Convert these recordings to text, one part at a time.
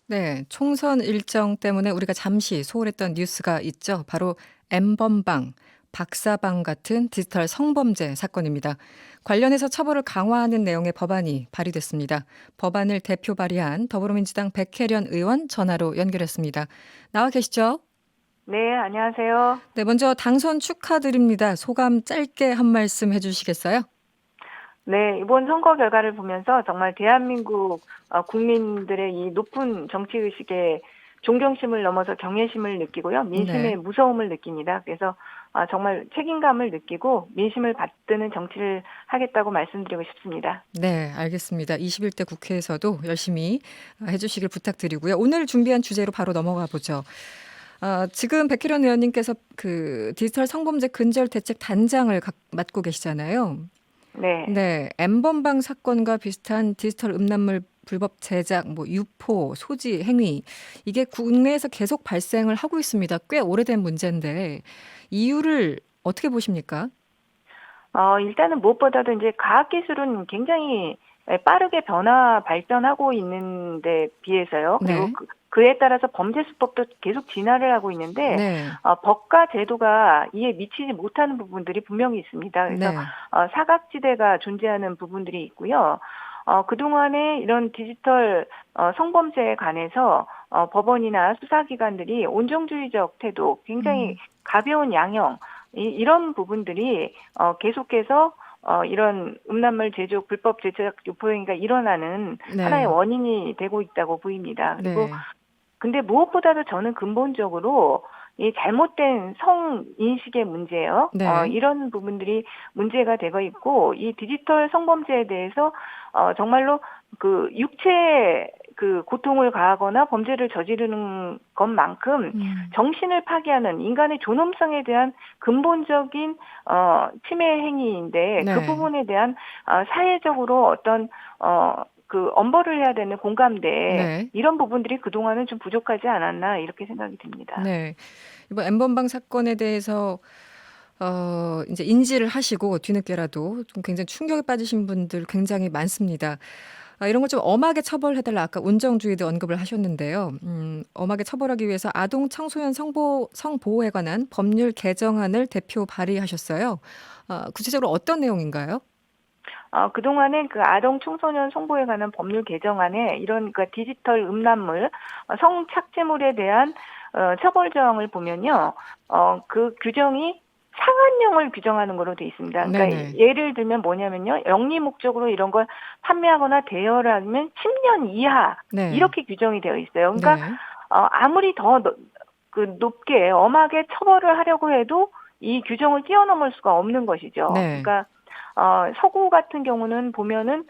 네, 총선 일정 때문에 우리가 잠시 소홀했던 뉴스가 있죠. 바로 N번방, 박사방 같은 디지털 성범죄 사건입니다. 관련해서 처벌을 강화하는 내용의 법안이 발의됐습니다. 법안을 대표 발의한 더불어민주당 백혜련 의원 전화로 연결했습니다. 나와 계시죠? 네, 안녕하세요. 네, 먼저 당선 축하드립니다. 소감 짧게 한 말씀 해주시겠어요? 네, 이번 선거 결과를 보면서 정말 대한민국 국민들의 이 높은 정치의식에 존경심을 넘어서 경외심을 느끼고요. 네. 민심의 무서움을 느낍니다. 그래서 정말 책임감을 느끼고 민심을 받드는 정치를 하겠다고 말씀드리고 싶습니다. 네, 알겠습니다. 21대 국회에서도 열심히 해주시길 부탁드리고요. 오늘 준비한 주제로 바로 넘어가 보죠. 지금 백혜련 의원님께서 그 디지털 성범죄 근절 대책 단장을 맡고 계시잖아요. 네. 네, N번방 사건과 비슷한 디지털 음란물 불법 제작, 뭐 유포, 소지, 행위 이게 국내에서 계속 발생을 하고 있습니다. 꽤 오래된 문제인데 이유를 어떻게 보십니까? 일단은 무엇보다도 이제 과학기술은 굉장히 빠르게 발전하고 있는데 비해서요. 그리고 네, 그에 따라서 범죄 수법도 계속 진화를 하고 있는데, 네, 법과 제도가 이에 미치지 못하는 부분들이 분명히 있습니다. 그래서, 네, 사각지대가 존재하는 부분들이 있고요. 그동안에 이런 디지털, 성범죄에 관해서, 법원이나 수사기관들이 온정주의적 태도, 굉장히 음, 가벼운 양형, 이런 부분들이 계속해서 이런 음란물 제조, 불법 제작 유포 행위가 일어나는 하나의 네, 원인이 되고 있다고 보입니다. 그리고 네, 근데 무엇보다도 저는 근본적으로 이 잘못된 성 인식의 문제요. 네, 이런 부분들이 문제가 되고 있고 이 디지털 성범죄에 대해서 정말로 그 육체 그 고통을 가하거나 범죄를 저지르는 것만큼 음, 정신을 파괴하는 인간의 존엄성에 대한 근본적인 침해 행위인데 그 네, 부분에 대한 사회적으로 어떤 그 엄벌을 해야 되는 공감대 네, 이런 부분들이 그동안은 좀 부족하지 않았나 이렇게 생각이 듭니다. 네. 이번 N번방 사건에 대해서 이제 인지를 하시고 뒤늦게라도 좀 굉장히 충격에 빠지신 분들 굉장히 많습니다. 이런 걸 좀 엄하게 처벌해달라 아까 온정주의도 언급을 하셨는데요. 엄하게 처벌하기 위해서 아동 청소년 성보호에 관한 법률 개정안을 대표 발의하셨어요. 구체적으로 어떤 내용인가요? 그동안은 그 아동 청소년 성보호에 관한 법률 개정안에 이런 그 디지털 음란물, 성착취물에 대한 처벌 조항을 보면요. 그 규정이 상한형을 규정하는 거로 돼 있습니다. 그러니까 네네. 예를 들면 뭐냐면요. 영리 목적으로 이런 걸 판매하거나 대여를 하면 10년 이하 네. 이렇게 규정이 되어 있어요. 그러니까 네. 아무리 더 높게 엄하게 처벌을 하려고 해도 이 규정을 뛰어넘을 수가 없는 것이죠. 네. 그러니까 서구 같은 경우는 보면은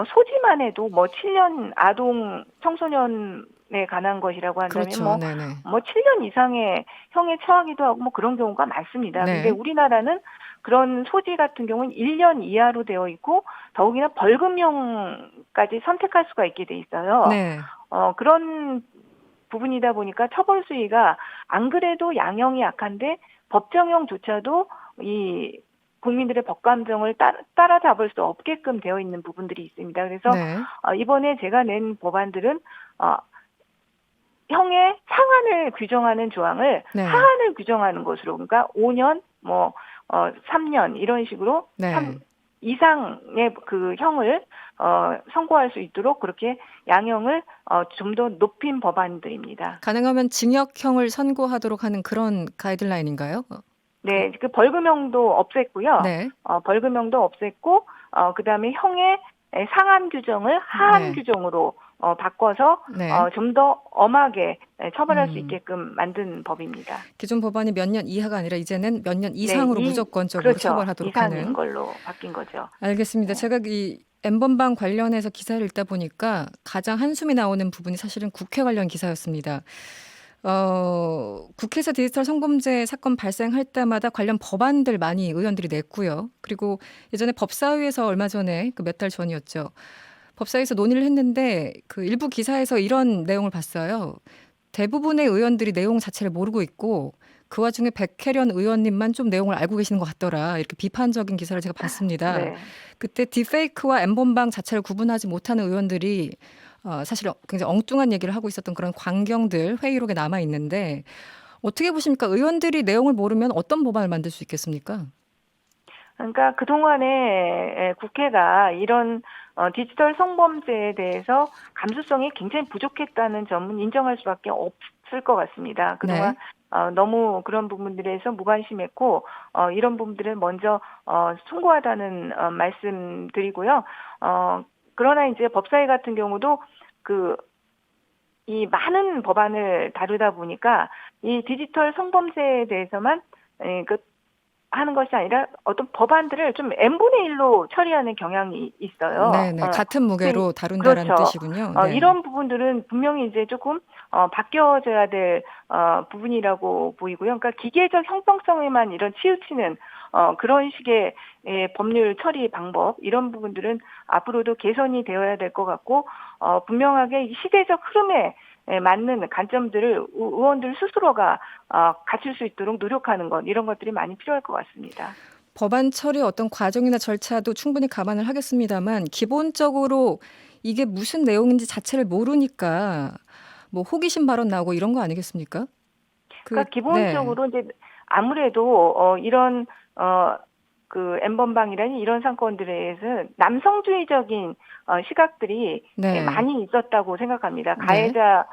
소지만 해도 뭐 7년 아동 청소년에 관한 것이라고 한다면 그렇죠. 네네. 뭐 7년 이상의 형에 처하기도 하고 뭐 그런 경우가 많습니다. 근데 네. 우리나라는 그런 소지 같은 경우는 1년 이하로 되어 있고 더욱이나 벌금형까지 선택할 수가 있게 돼 있어요. 네. 그런 부분이다 보니까 처벌 수위가 안 그래도 양형이 약한데 법정형조차도 이 국민들의 법감정을 따라잡을 수 없게끔 되어 있는 부분들이 있습니다. 그래서 네. 이번에 제가 낸 법안들은 형의 상한을 규정하는 조항을 네. 하한을 규정하는 것으로 그러니까 5년 3년 이런 식으로 3 네. 이상의 그 형을 선고할 수 있도록 그렇게 양형을 좀 더 높인 법안들입니다. 가능하면 징역형을 선고하도록 하는 그런 가이드라인인가요? 네, 그 벌금형도 없앴고요. 네. 벌금형도 없앴고, 그다음에 형의 상한 규정을 하한 네. 규정으로 바꿔서 네. 좀 더 엄하게 처벌할 수 음. 있게끔 만든 법입니다. 기존 법안이 몇 년 이하가 아니라 이제는 몇 년 네, 이상으로 무조건적으로 그렇죠. 처벌하도록 이상인 하는. 걸로 바뀐 거죠. 알겠습니다. 네. 제가 이 N번방 관련해서 기사를 읽다 보니까 가장 한숨이 나오는 부분이 사실은 국회 관련 기사였습니다. 국회에서 디지털 성범죄 사건 발생할 때마다 관련 법안들 많이 의원들이 냈고요. 그리고 예전에 법사위에서 얼마 전에 그 몇 달 전이었죠. 법사위에서 논의를 했는데 그 일부 기사에서 이런 내용을 봤어요. 대부분의 의원들이 내용 자체를 모르고 있고 그 와중에 백혜련 의원님만 좀 내용을 알고 계시는 것 같더라. 이렇게 비판적인 기사를 제가 봤습니다. 네. 그때 딥페이크와 N번방 자체를 구분하지 못하는 의원들이 사실 굉장히 엉뚱한 얘기를 하고 있었던 그런 광경들 회의록에 남아 있는데 어떻게 보십니까? 의원들이 내용을 모르면 어떤 법안을 만들 수 있겠습니까? 그러니까 그동안에 국회가 이런 디지털 성범죄에 대해서 감수성이 굉장히 부족했다는 점은 인정할 수밖에 없을 것 같습니다. 그동안 네. 너무 그런 부분들에서 무관심했고 이런 부분들을 먼저 송구하다는 말씀드리고요. 그러나 이제 법사위 같은 경우도 그 이 많은 법안을 다루다 보니까 이 디지털 성범죄에 대해서만 하는 것이 아니라 어떤 법안들을 좀 n분의 1로 처리하는 경향이 있어요. 네네. 같은 그래서 무게로 다룬다라는 그렇죠. 뜻이군요. 네. 이런 부분들은 분명히 이제 조금 바뀌어져야 될 부분이라고 보이고요. 그러니까 기계적 형평성에만 이런 치우치는 그런 식의 법률 처리 방법 이런 부분들은 앞으로도 개선이 되어야 될 것 같고 분명하게 이 시대적 흐름에 맞는 관점들을 의원들 스스로가 갖출 수 있도록 노력하는 것 이런 것들이 많이 필요할 것 같습니다. 법안 처리 어떤 과정이나 절차도 충분히 감안을 하겠습니다만 기본적으로 이게 무슨 내용인지 자체를 모르니까 뭐 호기심 발언 나오고 이런 거 아니겠습니까? 그러니까 네. 기본적으로 이제 아무래도 이런 N번방이라니 이런 사건들에 대해서 남성주의적인 시각들이 네. 많이 있었다고 생각합니다. 네. 가해자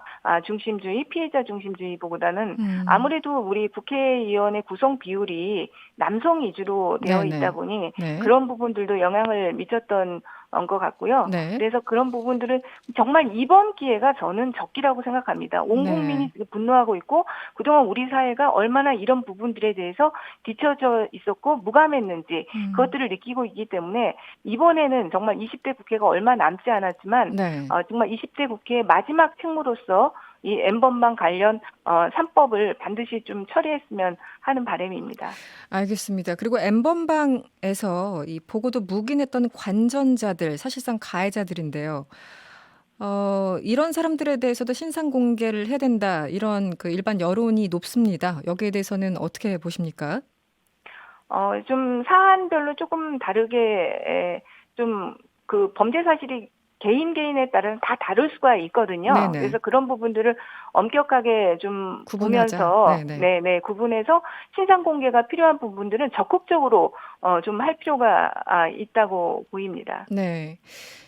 중심주의, 피해자 중심주의보다는 음. 아무래도 우리 국회의원의 구성 비율이 남성 위주로 되어 있다 네네. 보니 네. 그런 부분들도 영향을 미쳤던 것 같고요. 네. 그래서 그런 부분들은 정말 이번 기회가 저는 적기라고 생각합니다. 온 네. 국민이 분노하고 있고 그동안 우리 사회가 얼마나 이런 부분들에 대해서 뒤처져 있었고 무감했는지 음. 그것들을 느끼고 있기 때문에 이번에는 정말 20대 국회가 얼마 남지 않았지만 네. 정말 20대 국회의 마지막 책무로서 이 N번방 관련 3법을 반드시 좀 처리했으면 하는 바람입니다. 알겠습니다. 그리고 N번방에서 이 보고도 묵인했던 관전자들, 사실상 가해자들인데요. 이런 사람들에 대해서도 신상 공개를 해야 된다. 이런 그 일반 여론이 높습니다. 여기에 대해서는 어떻게 보십니까? 좀 사안별로 조금 다르게 좀 그 범죄 사실이 개인에 따라 다 다를 수가 있거든요. 네네. 그래서 그런 부분들을 엄격하게 좀 구분하자. 보면서 네네. 네네 구분해서 신상 공개가 필요한 부분들은 적극적으로 좀 할 필요가 있다고 보입니다. 네.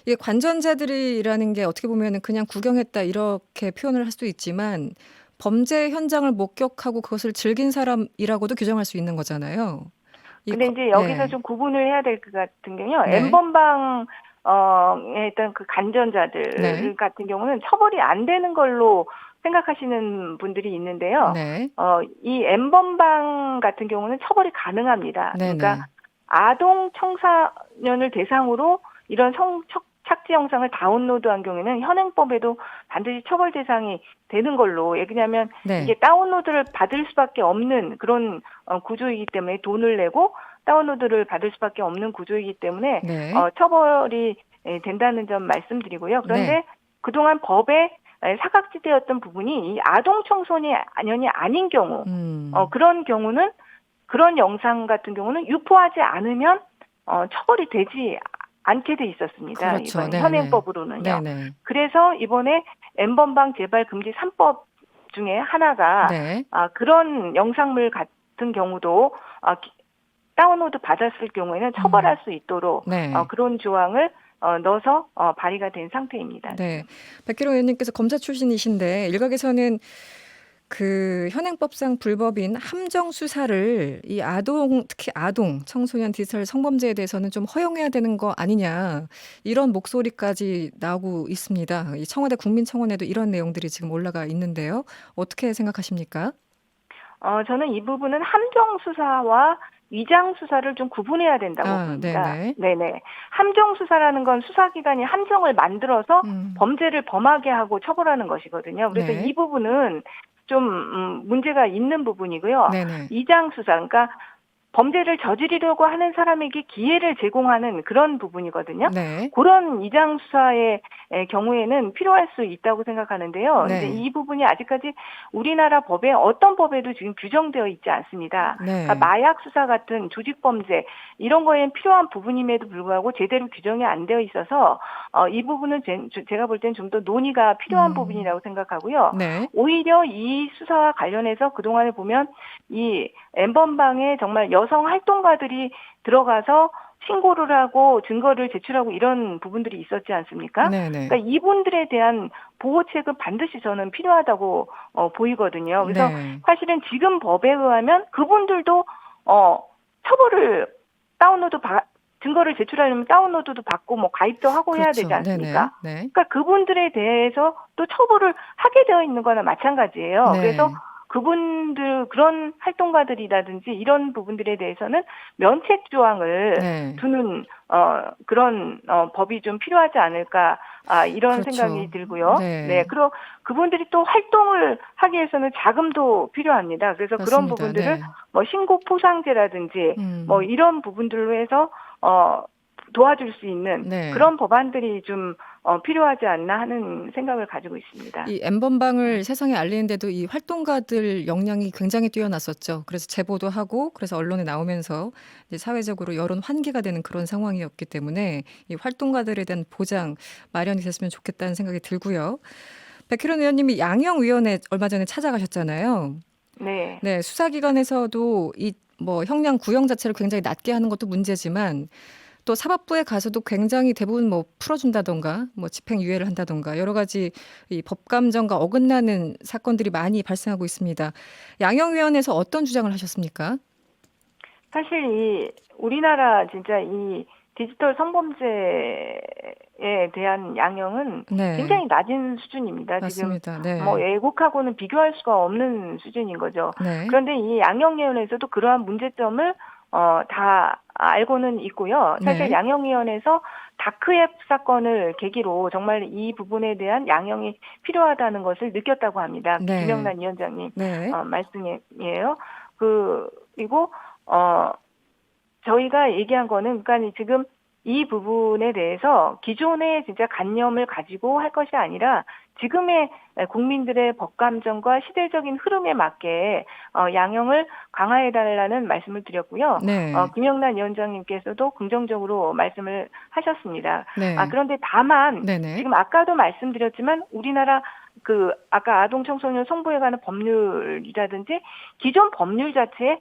이 관전자들이라는 게 어떻게 보면은 그냥 구경했다 이렇게 표현을 할 수도 있지만 범죄 현장을 목격하고 그것을 즐긴 사람이라고도 규정할 수 있는 거잖아요. 근데 이제 여기서 네. 좀 구분을 해야 될 것 같은 게요. 네. N번방 에 있던 그 네. 간전자들 같은 경우는 처벌이 안 되는 걸로 생각하시는 분들이 있는데요. 네. 이 N번방 같은 경우는 처벌이 가능합니다. 그러니까 네네. 아동 청소년을 대상으로 이런 착지 영상을 다운로드한 경우에는 현행법에도 반드시 처벌 대상이 되는 걸로 왜냐하면 네. 이게 다운로드를 받을 수밖에 없는 그런 구조이기 때문에 돈을 내고 다운로드를 받을 수밖에 없는 구조이기 때문에 네. 처벌이 된다는 점 말씀드리고요. 네. 그런데 그동안 법에 사각지대였던 부분이 이 아동 청소년이 아닌 경우 음. 그런 경우는 그런 영상 같은 경우는 유포하지 않으면 처벌이 되지 않게 돼 있었습니다. 그렇죠. 이번에 네네. 현행법으로는요. 네네. 그래서 이번에 N번방 재발 금지 3법 중에 하나가 네. 그런 영상물 같은 경우도 다운로드 받았을 경우에는 음. 처벌할 수 있도록 네. 그런 조항을 넣어서 발의가 된 상태입니다. 네. 지금. 백기로 의원님께서 검사 출신이신데 일각에서는 그 현행법상 불법인 함정 수사를 이 아동, 특히 아동, 청소년 디지털 성범죄에 대해서는 좀 허용해야 되는 거 아니냐 이런 목소리까지 나오고 있습니다. 이 청와대 국민청원에도 이런 내용들이 지금 올라가 있는데요. 어떻게 생각하십니까? 저는 이 부분은 함정 수사와 위장 수사를 좀 구분해야 된다고 아, 봅니다. 네네. 네네. 함정 수사라는 건 수사기관이 함정을 만들어서 음, 범죄를 범하게 하고 처벌하는 것이거든요. 그래서 네. 이 부분은 좀 문제가 있는 부분이고요. 네네. 위장 수사, 그러니까 범죄를 저지르려고 하는 사람에게 기회를 제공하는 그런 부분이거든요. 네. 그런 이장 수사의 경우에는 필요할 수 있다고 생각하는데요. 이제 네. 이 부분이 아직까지 우리나라 법에 어떤 법에도 지금 규정되어 있지 않습니다. 그러니까 네. 마약 수사 같은 조직 범죄 이런 거에 필요한 부분임에도 불구하고 제대로 규정이 안 되어 있어서 이 부분은 제가 볼 땐 좀 더 논의가 필요한 음. 부분이라고 생각하고요. 네. 오히려 이 수사와 관련해서 그동안에 보면 이 N번방에 정말 여성 활동가들이 들어가서 신고를 하고 증거를 제출하고 이런 부분들이 있었지 않습니까? 네네. 그러니까 이분들에 대한 보호책은 반드시 저는 필요하다고 보이거든요. 그래서 네. 사실은 지금 법에 의하면 그분들도 처벌을 증거를 제출하려면 다운로드도 받고 뭐 가입도 하고 해야 되지 그렇죠. 네네. 않습니까? 네. 그러니까 그분들에 대해서 또 처벌을 하게 되어 있는 거나 마찬가지예요. 그래서 네. 그분들 그런 활동가들이라든지 이런 부분들에 대해서는 면책 조항을 네. 두는 그런 법이 좀 필요하지 않을까 이런 생각이 그렇죠. 들고요. 네, 네. 그리고 그분들이 또 활동을 하기 위해서는 자금도 필요합니다. 그래서 그런 맞습니다. 부분들을 네. 뭐 신고 포상제라든지 뭐 음. 이런 부분들로 해서 도와줄 수 있는 네. 그런 법안들이 좀 필요하지 않나 하는 생각을 가지고 있습니다. 이 N번방을 세상에 알리는데도 이 활동가들 역량이 굉장히 뛰어났었죠. 그래서 제보도 하고 그래서 언론에 나오면서 이제 사회적으로 여론 환기가 되는 그런 상황이었기 때문에 이 활동가들에 대한 보장 마련이 됐으면 좋겠다는 생각이 들고요. 백혜련 의원님이 양형위원회 얼마 전에 찾아가셨잖아요. 네. 네, 수사기관에서도 이 뭐 형량 구형 자체를 굉장히 낮게 하는 것도 문제지만 또 사법부에 가서도 굉장히 대부분 뭐 풀어준다던가 뭐 집행유예를 한다던가 여러 가지 이 법감정과 어긋나는 사건들이 많이 발생하고 있습니다. 양형위원회에서 어떤 주장을 하셨습니까? 사실 이 우리나라 진짜 이 디지털 성범죄에 대한 양형은 네, 굉장히 낮은 수준입니다. 지금 맞습니다. 뭐 네, 외국하고는 비교할 수가 없는 수준인 거죠. 네, 그런데 이 양형위원회에서도 그러한 문제점을 다 알고는 있고요. 사실 네, 양형위원회에서 다크웹 사건을 계기로 정말 이 부분에 대한 양형이 필요하다는 것을 느꼈다고 합니다. 네, 김영란 위원장님 네, 말씀이에요. 그리고 저희가 얘기한 거는 그러니까 지금 이 부분에 대해서 기존의 진짜 관념을 가지고 할 것이 아니라 지금의 국민들의 법감정과 시대적인 흐름에 맞게 양형을 강화해달라는 말씀을 드렸고요. 네, 김영란 위원장님께서도 긍정적으로 말씀을 하셨습니다. 네, 그런데 다만 네, 네, 지금 아까도 말씀드렸지만 우리나라 아까 아동 청소년 성보에 관한 법률이라든지 기존 법률 자체에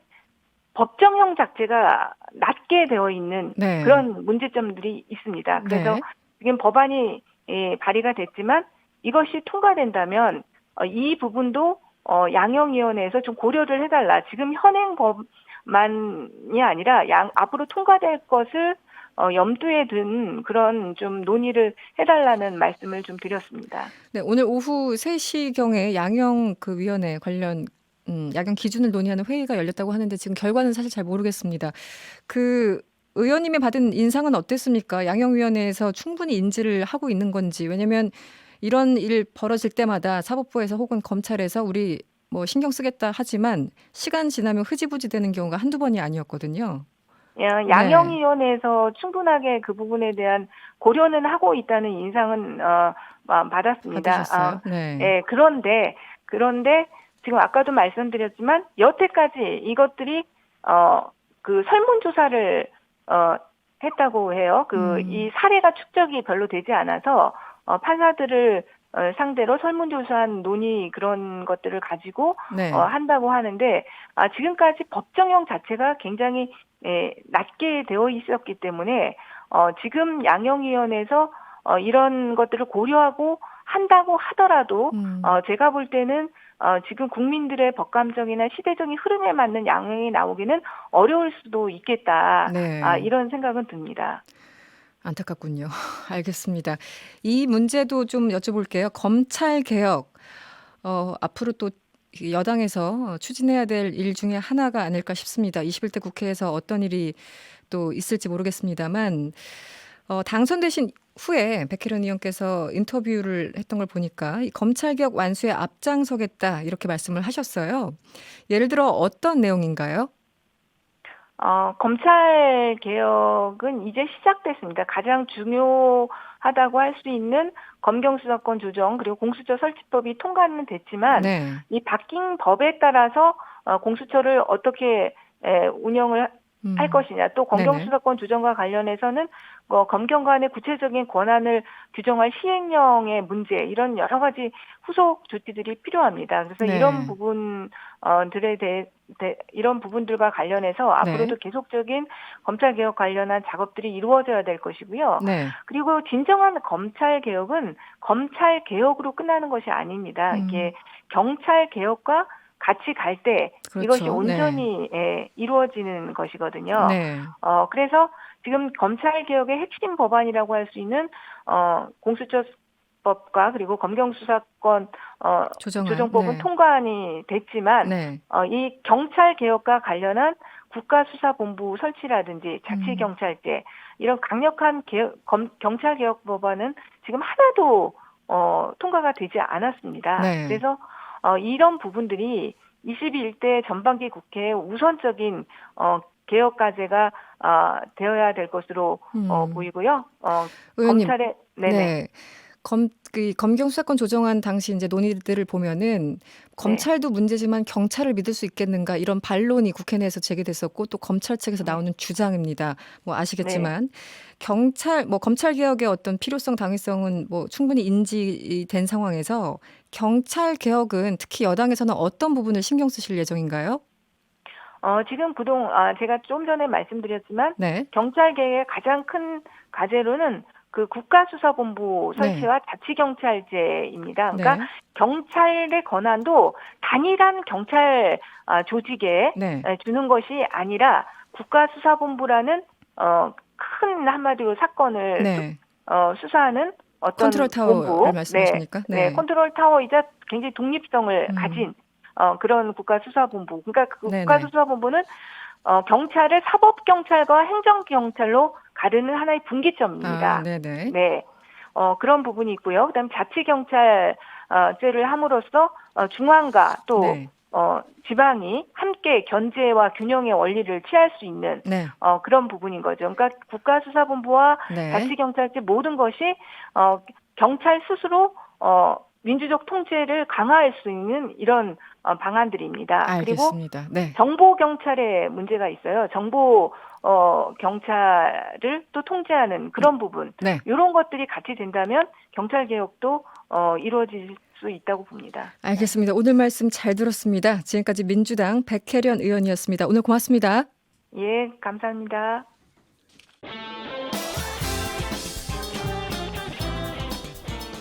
법정형 자체가 낮게 되어 있는 네, 그런 문제점들이 있습니다. 그래서 네, 지금 법안이 발의가 됐지만 이것이 통과된다면 이 부분도 양형위원회에서 좀 고려를 해달라. 지금 현행 법만이 아니라 앞으로 통과될 것을 염두에 둔 그런 좀 논의를 해달라는 말씀을 좀 드렸습니다. 네. 오늘 오후 3시경에 양형 그 위원회 관련 양형 기준을 논의하는 회의가 열렸다고 하는데 지금 결과는 사실 잘 모르겠습니다. 그 의원님이 받은 인상은 어땠습니까? 양형위원회에서 충분히 인지를 하고 있는 건지. 왜냐하면 이런 일 벌어질 때마다 사법부에서 혹은 검찰에서 우리 뭐 신경 쓰겠다 하지만 시간 지나면 흐지부지 되는 경우가 한두 번이 아니었거든요. 네. 양형위원회에서 충분하게 그 부분에 대한 고려는 하고 있다는 인상은 받았습니다. 받으셨어요? 네. 예, 그런데 지금 아까도 말씀드렸지만 여태까지 이것들이 그 설문조사를 했다고 해요. 이 음, 사례가 축적이 별로 되지 않아서 판사들을 상대로 설문조사한 논의 그런 것들을 가지고 네. 한다고 하는데 지금까지 법정형 자체가 굉장히 낮게 되어 있었기 때문에 지금 양형위원회에서 이런 것들을 고려하고 한다고 하더라도 음, 제가 볼 때는 지금 국민들의 법감정이나 시대적인 흐름에 맞는 양형이 나오기는 어려울 수도 있겠다. 네. 이런 생각은 듭니다. 안타깝군요. 알겠습니다. 이 문제도 좀 여쭤볼게요. 검찰 개혁, 앞으로 또 여당에서 추진해야 될 일 중에 하나가 아닐까 싶습니다. 21대 국회에서 어떤 일이 또 있을지 모르겠습니다만, 당선되신 후에 백혜련 의원께서 인터뷰를 했던 걸 보니까 이 검찰 개혁 완수에 앞장서겠다 이렇게 말씀을 하셨어요. 예를 들어 어떤 내용인가요? 검찰 개혁은 이제 시작됐습니다. 가장 중요하다고 할 수 있는 검경수사권 조정 그리고 공수처 설치법이 통과는 됐지만 네. 이 바뀐 법에 따라서 공수처를 어떻게 운영을 할 것이냐 또 네네. 검경수사권 조정과 관련해서는 검경관의 구체적인 권한을 규정할 시행령의 문제 이런 여러 가지 후속 조치들이 필요합니다. 그래서 네. 이런 부분들에 대해 이런 부분들과 관련해서 앞으로도 계속적인 검찰 개혁 관련한 작업들이 이루어져야 될 것이고요. 네. 그리고 진정한 검찰 개혁은 검찰 개혁으로 끝나는 것이 아닙니다. 이게 경찰 개혁과 같이 갈 때 그렇죠. 이것이 온전히 이루어지는 것이거든요. 네. 그래서 지금 검찰 개혁의 핵심 법안이라고 할 수 있는 공수처법과 그리고 검경수사권 조정법은 네. 통과안이 됐지만 네. 이 경찰 개혁과 관련한 국가수사본부 설치라든지 자치경찰제 이런 강력한 경찰 개혁 법안은 지금 하나도 통과가 되지 않았습니다. 네. 그래서 이런 부분들이 21대 전반기 국회의 우선적인 개혁 과제가 되어야 될 것으로 보이고요. 의원님, 검찰의 네. 검경 수사권 조정안 당시 이제 논의들을 보면은 검찰도 문제지만 경찰을 믿을 수 있겠는가 이런 반론이 국회 내에서 제기됐었고 또 검찰 측에서 나오는 주장입니다. 뭐 아시겠지만 검찰 개혁의 어떤 필요성 당위성은 뭐 충분히 인지된 상황에서 경찰 개혁은 특히 여당에서는 어떤 부분을 신경 쓰실 예정인가요? 지금 제가 좀 전에 말씀드렸지만 네. 경찰 개혁의 가장 큰 과제로는 그 국가수사본부 설치와 자치경찰제입니다. 그러니까 경찰의 권한도 단일한 경찰 조직에 주는 것이 아니라 국가수사본부라는 큰 한마디로 사건을 수사하는 어떤 컨트롤 타워를 말씀하십니까? 네, 컨트롤 타워이자 굉장히 독립성을 가진 그런 국가수사본부. 그러니까 그 국가수사본부는 경찰을 사법경찰과 행정경찰로 가르는 하나의 분기점입니다. 네. 그런 부분이 있고요. 그다음 자치경찰제를 함으로써 중앙과 또 지방이 함께 견제와 균형의 원리를 취할 수 있는 그런 부분인 거죠. 그러니까 국가수사본부와 자치경찰제 모든 것이 경찰 스스로 민주적 통제를 강화할 수 있는 이런 방안들입니다. 알겠습니다. 그리고 정보 경찰에 문제가 있어요. 정보 경찰을 또 통제하는 그런 부분. 이런 것들이 같이 된다면 경찰 개혁도 이루어질 수 있다고 봅니다. 알겠습니다. 오늘 말씀 잘 들었습니다. 지금까지 민주당 백혜련 의원이었습니다. 오늘 고맙습니다. 예, 감사합니다.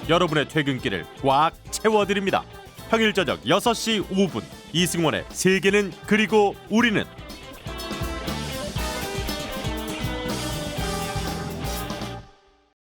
여러분의 퇴근길을 꽉 채워드립니다. 평일 저녁 6시 5분 이승원의 세계는 그리고 우리는